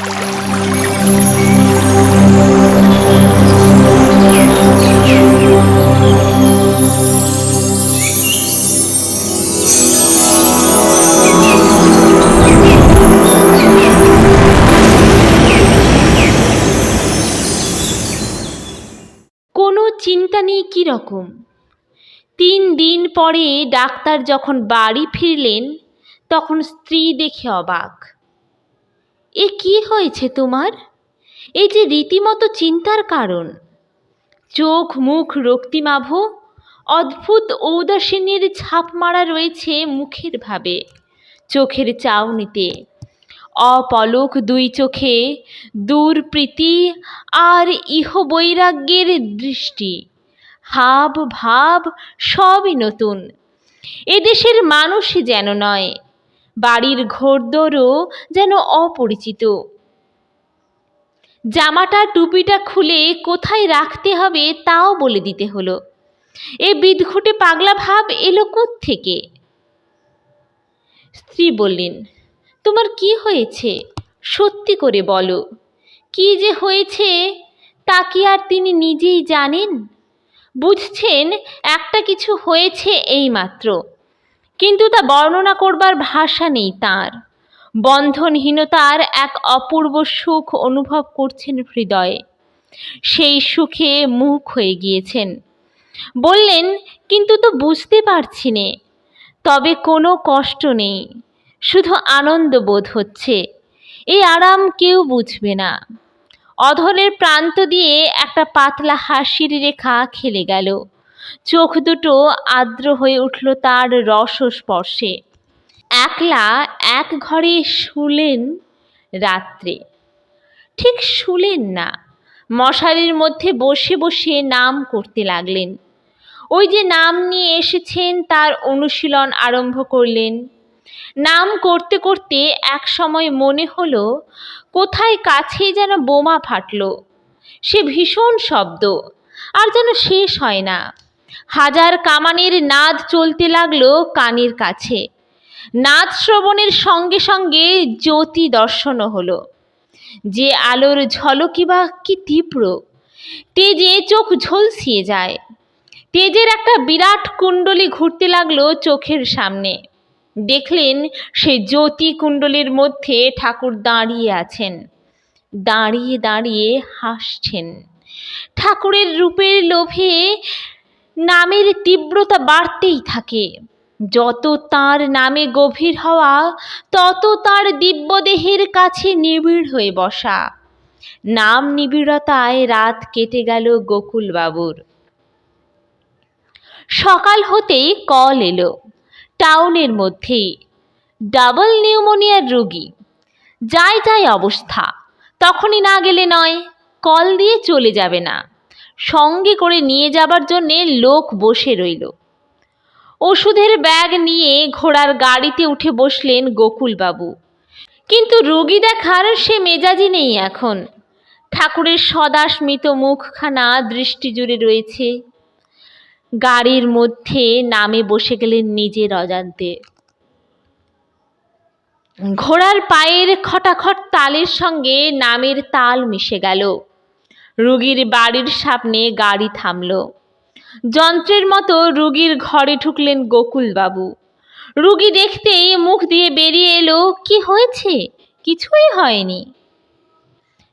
কোনো চিন্তা নেই কীরকম। 3 দিন পরে ডাক্তার যখন বাড়ি ফিরলেন তখন স্ত্রী দেখে অবাক। এ কি হয়েছে তোমার? এই যে রীতিমতো চিন্তার কারণ। চোখ মুখ রক্তিমাভ, অদ্ভুত ঔদাসীন্যের ছাপ মারা রয়েছে মুখের ভাবে, চোখের চাউনিতে। অপলক 2 চোখে দূর প্রীতি আর ইহবৈরাগ্যের দৃষ্টি। হাব ভাব সবই নতুন। এদেশের মানুষই যেন নয়, বাড়ির ঘরদোরও যেন অপরিচিত। জামাটা টুপিটা খুলে কোথায় রাখতে হবে তাও বলে দিতে হলো। এ বিদঘুটে পাগলা ভাব এলো কোত্থেকে? স্ত্রী বললেন, তোমার কি হয়েছে? সত্যি করে বলো। কি যে হয়েছে তা কি আর তিনি নিজেই জানেন? বুঝছেন একটা কিছু হয়েছে এইমাত্র, কিন্তু তা বর্ণনা করবার ভাষা নেই তাঁর। বন্ধনহীনতার এক অপূর্ব সুখ অনুভব করছেন হৃদয়ে। সেই সুখে মুখ হয়ে গিয়েছেন। বললেন, কিন্তু তো বুঝতে পারছি নে। তবে কোনো কষ্ট নেই, শুধু আনন্দ বোধ হচ্ছে। এই আরাম কেউ বুঝবে না। অধরের প্রান্ত দিয়ে একটা পাতলা হাসির রেখা খেলে গেল। চোখ দুটো আর্দ্র হয়ে উঠল তার রসস্পর্শে। একলা এক ঘরে শুলেন রাত্রে। ঠিক শুলেন না, মশারির মধ্যে বসে বসে নাম করতে লাগলেন। ওই যে নাম নিয়ে এসেছেন তার অনুশীলন আরম্ভ করলেন। নাম করতে করতে এক সময় মনে হলো কোথায় কাছেই যেন বোমা ফাটল। সে ভীষণ শব্দ, আর যেন শেষ হয় না। হাজার কামানের নাদ চলতে লাগলো কানের কাছে। নাদ শ্রবণের সঙ্গে সঙ্গে জ্যোতি দর্শনও হলো। যে আলোর ঝলকি বা কি তীব্র! তেজে চোখ ঝলসিয়ে যায়। তেজের একটা বিরাট কুণ্ডলী ঘুরতে লাগলো চোখের সামনে। দেখলেন সেই জ্যোতি কুণ্ডলীর মধ্যে ঠাকুর দাঁড়িয়ে আছেন। দাঁড়িয়ে দাঁড়িয়ে হাসছেন। ঠাকুরের রূপের লোভে নামের তীব্রতা বাড়তেই থাকে। যত তাঁর নামে গভীর হওয়া, তত তাঁর দিব্যদেহের কাছে নিবিড় হয়ে বসা। নাম নিবিড়তায় রাত কেটে গেল গোকুলবাবুর। সকাল হতেই কল এলো, টাউনের মধ্যেই। ডাবল নিউমোনিয়ার রোগী। যাই যাই অবস্থা, তখনই না গেলে নয়। কল দিয়ে চলে যাবে না, সঙ্গে করে নিয়ে যাবার জন্যে লোক বসে রইল। ওষুধের ব্যাগ নিয়ে ঘোড়ার গাড়িতে উঠে বসলেন গোকুলবাবু। কিন্তু রোগী দেখার সে মেজাজি নেই এখন। ঠাকুরের সদা স্মিত মুখখানা দৃষ্টি জুড়ে রয়েছে। গাড়ির মধ্যে নামে বসে গেলেন নিজের অজান্তে। ঘোড়ার পায়ের খটাখট তালের সঙ্গে নামের তাল মিশে গেল। রোগীর বাড়ির সামনে গাড়ি থামল। যন্ত্রের মতো রোগীর ঘরে ঢুকলেন গোকুলবাবু। রোগী দেখতেই মুখ দিয়ে বেরিয়ে এলো, কি হয়েছে? কিছুই হয়নি।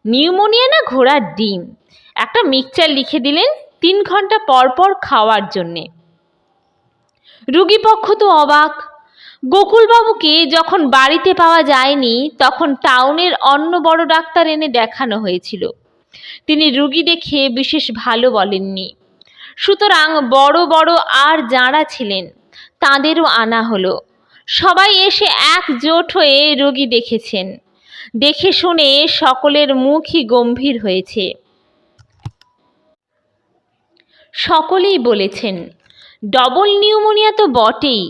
নিউমোনিয়া না ঘোড়ার ডিম। একটা মিক্সচার লিখে দিলেন 3 ঘন্টা পর পর খাওয়ার জন্যে। রোগী পক্ষ তো অবাক। গোকুলবাবুকে যখন বাড়িতে পাওয়া যায়নি তখন টাউনের অন্য বড় ডাক্তার এনে দেখানো হয়েছিল। তিনি রোগী দেখে বিশেষ ভালো বলেননি। সুতরাং বড় বড় আর যাঁরা ছিলেন তাঁদেরও আনা হলো। সবাই এসে একজোট হয়ে রোগী দেখেছেন। দেখে শুনে সকলের মুখই গম্ভীর হয়েছে। সকলেই বলেছেন, ডবল নিউমোনিয়া তো বটেই,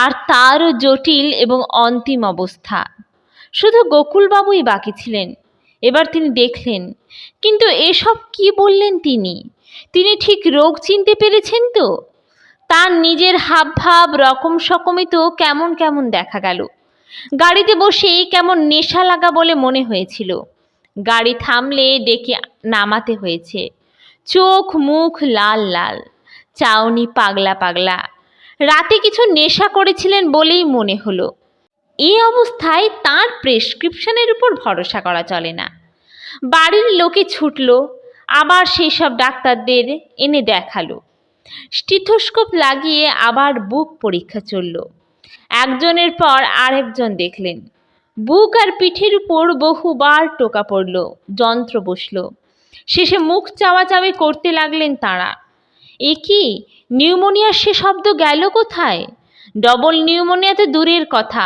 আর তারও জটিল এবং অন্তিম অবস্থা। শুধু গোকুলবাবুই বাকি ছিলেন। এবার তিনি দেখলেন, কিন্তু এসব কি বললেন তিনি? তিনি ঠিক রোগ চিনতে পেরেছেন তো? তার নিজের হাবভাব রকম সকমই তো কেমন কেমন দেখা গেল। গাড়িতে বসেই কেমন নেশা লাগা বলে মনে হয়েছিল। গাড়ি থামলে ডেকে নামাতে হয়েছে। চোখ মুখ লাল লাল, চাউনি পাগলা পাগলা। রাতে কিছু নেশা করেছিলেন বলেই মনে হলো। এই অবস্থায় তার প্রেসক্রিপশনের উপর ভরসা করা চলে না। বাড়ির লোকে ছুটল, আবার সেই সব ডাক্তারদের এনে দেখালো। স্টেথোস্কোপ লাগিয়ে আবার বুক পরীক্ষা চলল। একজনের পর আরেকজন দেখলেন। বুক আর পিঠের উপর বহুবার টোকা পড়ল, যন্ত্র বসল। শেষে মুখ চাওয়াচাওয়ি করতে লাগলেন তাঁরা। এ কি, নিউমোনিয়ার সে শব্দ গেল কোথায়? ডবল নিউমোনিয়া তো দূরের কথা,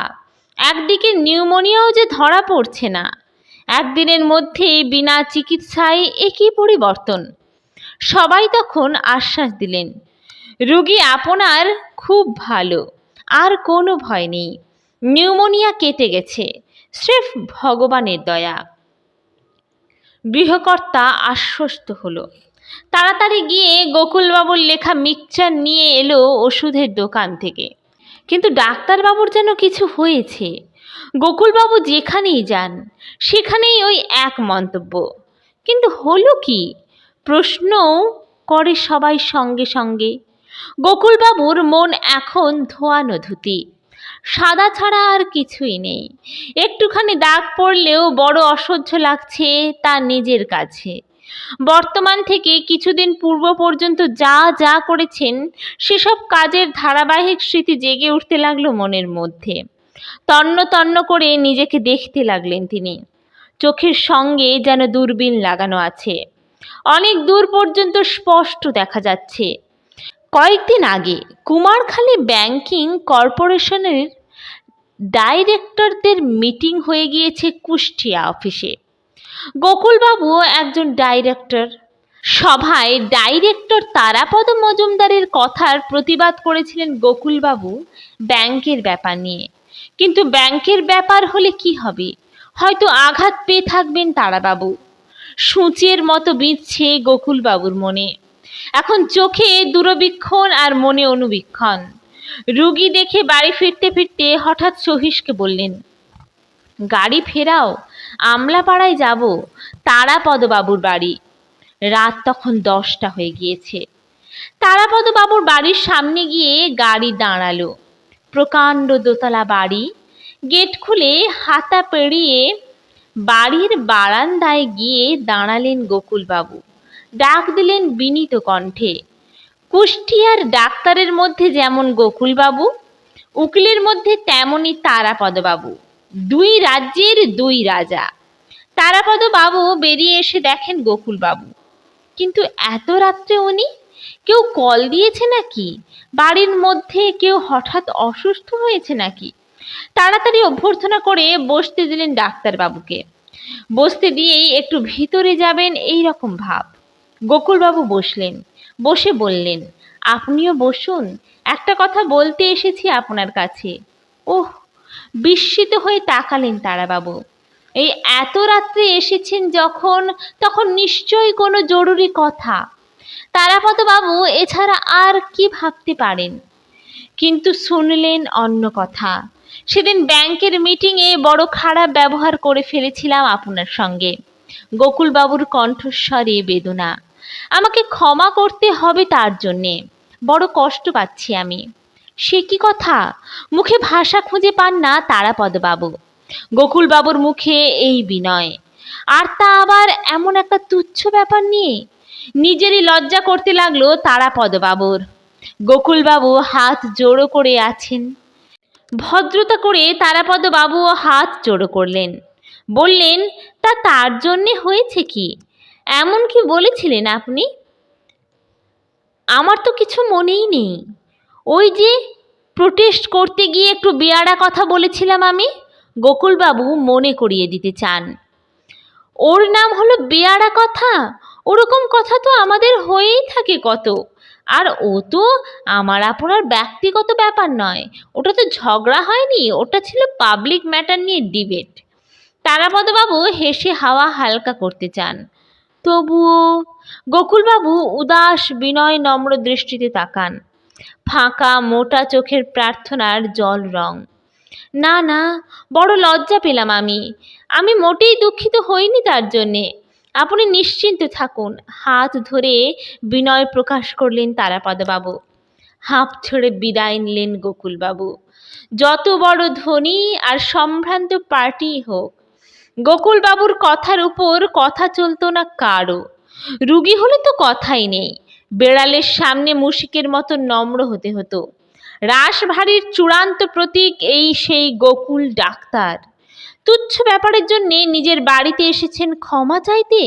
একদিকে নিউমোনিয়াও যে ধরা পড়ছে না। একদিনের মধ্যে বিনা চিকিৎসায় এ কী পরিবর্তন! সবাই তখন আশ্বাস দিলেন, রোগী আপনার খুব ভালো, আর কোনো ভয় নেই, নিউমোনিয়া কেটে গেছে, স্রেফ ভগবানের দয়া। গৃহকর্তা আশ্বস্ত হলো। তাড়াতাড়ি গিয়ে গোকুলবাবুর লেখা মিক্সচার নিয়ে এলো ওষুধের দোকান থেকে। কিন্তু ডাক্তারবাবুর যেন কিছু হয়েছে। গোকুলবাবু যেখানেই যান সেখানেই ওই এক মন্তব্য। কিন্তু হলো কি, প্রশ্নও করে সবাই সঙ্গে সঙ্গে। গোকুলবাবুর মন এখন ধোয়ানো ধুতি, সাদা ছাড়া আর কিছুই নেই। একটুখানি দাগ পড়লেও বড় অসহ্য লাগছে তার নিজের কাছে। বর্তমান থেকে কিছুদিন পূর্ব পর্যন্ত যা যা করেছেন সেসব কাজের ধারাবাহিক স্মৃতি জেগে উঠতে লাগলো মনের মধ্যে। তন্ন তন্ন করে নিজেকে দেখতে লাগলেন তিনি। চোখের সঙ্গে যেন দূরবীন লাগানো আছে, অনেক দূর পর্যন্ত স্পষ্ট দেখা যাচ্ছে। কয়েকদিন আগে কুমারখালী ব্যাংকিং কর্পোরেশনের ডাইরেক্টরদের মিটিং হয়ে গিয়েছে কুষ্টিয়া অফিসে। গোকুলবাবু একজন ডাইরেক্টর। সভায় ডাইরেক্টর তারাপদ মজুমদারের কথার প্রতিবাদ করেছিলেন গোকুলবাবু ব্যাংকের ব্যাপার নিয়ে। কিন্তু ব্যাংকের ব্যাপার হলে কি হবে, হয়তো আঘাত পেয়ে থাকবেন তারাবাবু। সূচের মতো বিঁধছে গোকুলবাবুর মনে। এখন চোখে দূরবীক্ষণ আর মনে অনুবীক্ষণ। রুগী দেখে বাড়ি ফিরতে ফিরতে হঠাৎ সহিসকে বললেন, গাড়ি ফেরাও, আমলাপাড়ায় যাব, তারাপদবাবুর বাড়ি। রাত তখন 10টা হয়ে গিয়েছে। তারাপদবাবুর বাড়ির সামনে গিয়ে গাড়ি দাঁড়ালো। প্রকাণ্ড দোতলা বাড়ি। গেট খুলে হাতা পেরিয়ে বাড়ির বারান্দায় গিয়ে দাঁড়ালেন গোকুলবাবু। ডাক দিলেন বিনীত কণ্ঠে। কুষ্টিয়ার ডাক্তারের মধ্যে যেমন গোকুলবাবু, উকিলের মধ্যে তেমনই তারাপদবাবু। দুই রাজ্যের দুই রাজা। তারাপদবাবু বেরিয়ে এসে দেখেন গোকুলবাবু। কিন্তু এত রাত্রে উনি? কেউ কল দিয়েছে নাকি? বাড়ির মধ্যে কেউ হঠাৎ অসুস্থ হয়েছে নাকি? তাড়াতাড়ি অভ্যর্থনা করে বসতে দিলেন ডাক্তারবাবুকে। বসতে দিয়েই একটু ভিতরে যাবেন এই রকম ভাব। গোকুলবাবু বসলেন। বসে বললেন, আপনিও বসুন, একটা কথা বলতে এসেছি আপনার কাছে। ওহ! বিস্মিত হয়ে তাকালেন তারাবাবু। এই এত রাত্রে এসেছেন যখন, তখন নিশ্চয়ই কোনো জরুরি কথা। তারাপদবাবু এছাড়া আর কি ভাবতে পারেন? কিন্তু শুনলেন অন্য কথা। সেদিন ব্যাংকের মিটিংয়ে বড় খারাপ ব্যবহার করে ফেলেছিলাম আপনার সঙ্গে। গোকুলবাবুর কণ্ঠস্বরে বেদনা। আমাকে ক্ষমা করতে হবে তার জন্যে। বড় কষ্ট পাচ্ছি আমি। সে কি কথা? মুখে ভাষা খুঁজে পান না তারাপদবাবু। গোকুলবাবুর মুখে এই বিনয়, আর তা আবার এমন একটা তুচ্ছ ব্যাপার নিয়ে। নিজেরই লজ্জা করতে লাগলো তারাপদবাবুর। গোকুলবাবু হাত জোড়ো করে আছেন। ভদ্রতা করে তারাপদবাবুও হাত জোড়ো করলেন। বললেন, তা তার জন্যে হয়েছে কি? এমন কি বলেছিলেন আপনি? আমার তো কিছু মনেই নেই। ওই যে প্রোটেস্ট করতে গিয়ে একটু বেয়াড়া কথা বলেছিলাম আমি। গোকুলবাবু মনে করিয়ে দিতে চান। ওর নাম হলো বেয়াড়া কথা? ওরকম কথা তো আমাদের হয়েই থাকে কত। আর ও তো আমার আপনার ব্যক্তিগত ব্যাপার নয়। ওটা তো ঝগড়া হয়নি, ওটা ছিল পাবলিক ম্যাটার নিয়ে ডিবেট। তারাপদবাবু হেসে হাওয়া হালকা করতে চান। তবুও গোকুলবাবু উদাস বিনয় নম্র দৃষ্টিতে তাকান। ফাঁকা মোটা চোখের প্রার্থনার জল রং। না না, বড় লজ্জা পেলাম আমি মোটেই দুঃখিত হইনি তার জন্যে। আপনি নিশ্চিন্ত থাকুন, হাত ধরে বিনয় প্রকাশ করলেন তারাপদবাবু। হাঁপ ছেড়ে বিদায় নিলেন গোকুলবাবু। যত বড় ধনী আর সম্ভ্রান্ত পার্টি হোক, গোকুলবাবুর কথার উপর কথা চলতো না কারও। রুগী হলে তো কথাই নেই, বেড়ালের সামনে মুশিকের মতো নম্র হতে হতো। রাশভারীর চূড়ান্ত প্রতীক এই সেই গোকুল ডাক্তার। তুচ্ছ ব্যাপারের জন্যে নিজের বাড়িতে এসেছেন ক্ষমা চাইতে?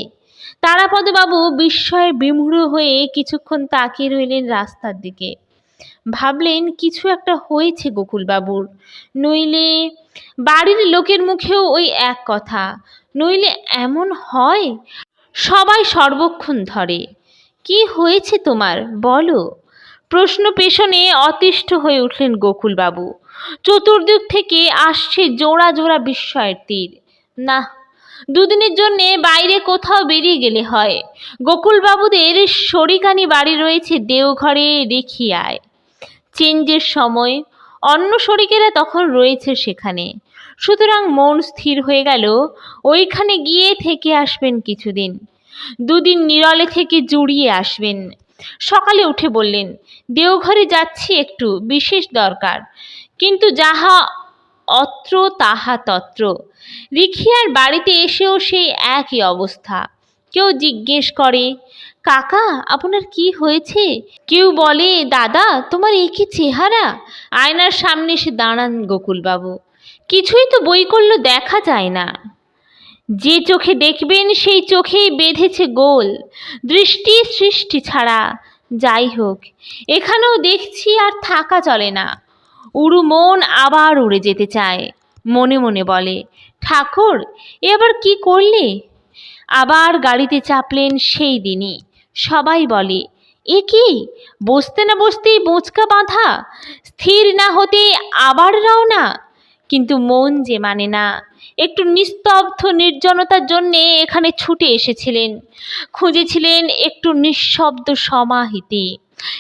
তারাপদবাবু বিস্ময়ে বিমূঢ় হয়ে কিছুক্ষণ তাকিয়ে রইলেন রাস্তার দিকে। ভাবলেন কিছু একটা হয়েছে গোকুলবাবুর, নইলে বাড়ির লোকের মুখেও ওই এক কথা, নইলে এমন হয়। সবাই সর্বক্ষণ ধরে। কি হয়েছে তোমার বলো? প্রশ্ন পেছনে অতিষ্ঠ হয়ে উঠলেন গোকুলবাবু। চতুর্দিক থেকে আসছে জোড়া জোড়া বিস্ময়ের তীর। না, দুদিনের জন্যে বাইরে কোথাও বেরিয়ে গেলে হয়। গোকুলবাবুদের শরিকানি বাড়ি রয়েছে দেওঘরে রেখিয়ায়। চেঞ্জের সময় অন্য শরিকেরা তখন রয়েছে সেখানে। সুতরাং মন স্থির হয়ে গেল, ওইখানে গিয়ে থেকে আসবেন কিছুদিন। দুদিন নিরলে থেকে জুড়িয়ে আসবেন। সকালে উঠে বললেন, দেওঘরে যাচ্ছি, একটু বিশেষ দরকার। কিন্তু যাহা অত্র তাহা তত্র। রিখিয়ার বাড়িতে এসেও সেই একই অবস্থা। কেউ জিজ্ঞেস করে, কাকা আপনার কি হয়েছে? কেউ বলে, দাদা তোমার এই কি চেহারা? আয়নার সামনে এসে দাঁড়ান গোকুলবাবু। কিছুই তো বৈকল্য দেখা যায় না। যে চোখে দেখবেন সেই চোখেই বেঁধেছে গোল। দৃষ্টি সৃষ্টি ছাড়া। যাই হোক, এখানেও দেখছি আর থাকা চলে না। উড়ু মন আবার উড়ে যেতে চায়। মনে মনে বলে, ঠাকুর এবার কি করলে? আবার গাড়িতে চাপলেন সেই দিনই। সবাই বলে, এ কি, বসতে না বসতেই বোঁচকা বাঁধা, স্থির না হতেই আবার রওনা। কিন্তু মন যে মানে না। একটু নিস্তব্ধ নির্জনতার জন্যে এখানে ছুটে এসেছিলেন। খুঁজেছিলেন একটু নিঃশব্দ সমাহিতি,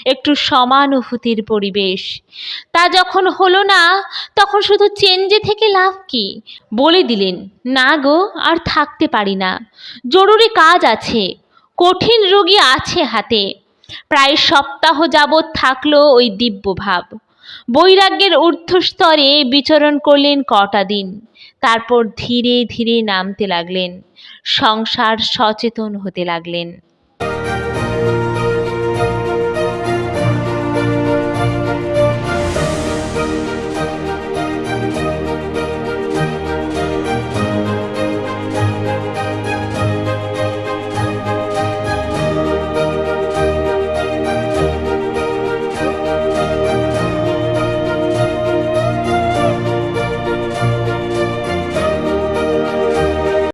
একটু সমানুভূতির পরিবেশ। তা যখন হলো না, তখন শুধু চেঞ্জে থেকে লাভ কি? বলে দিলেন, না গো, আর থাকতে পারি না, জরুরি কাজ আছে, কঠিন রোগী আছে হাতে। প্রায় সপ্তাহ যাবৎ থাকলো ওই দিব্যভাব। বৈরাগ্যের ঊর্ধ্বস্তরে বিচরণ করলেন কটা দিন, তারপর ধীরে ধীরে নামতে লাগলেন, সংসার সচেতন হতে লাগলেন।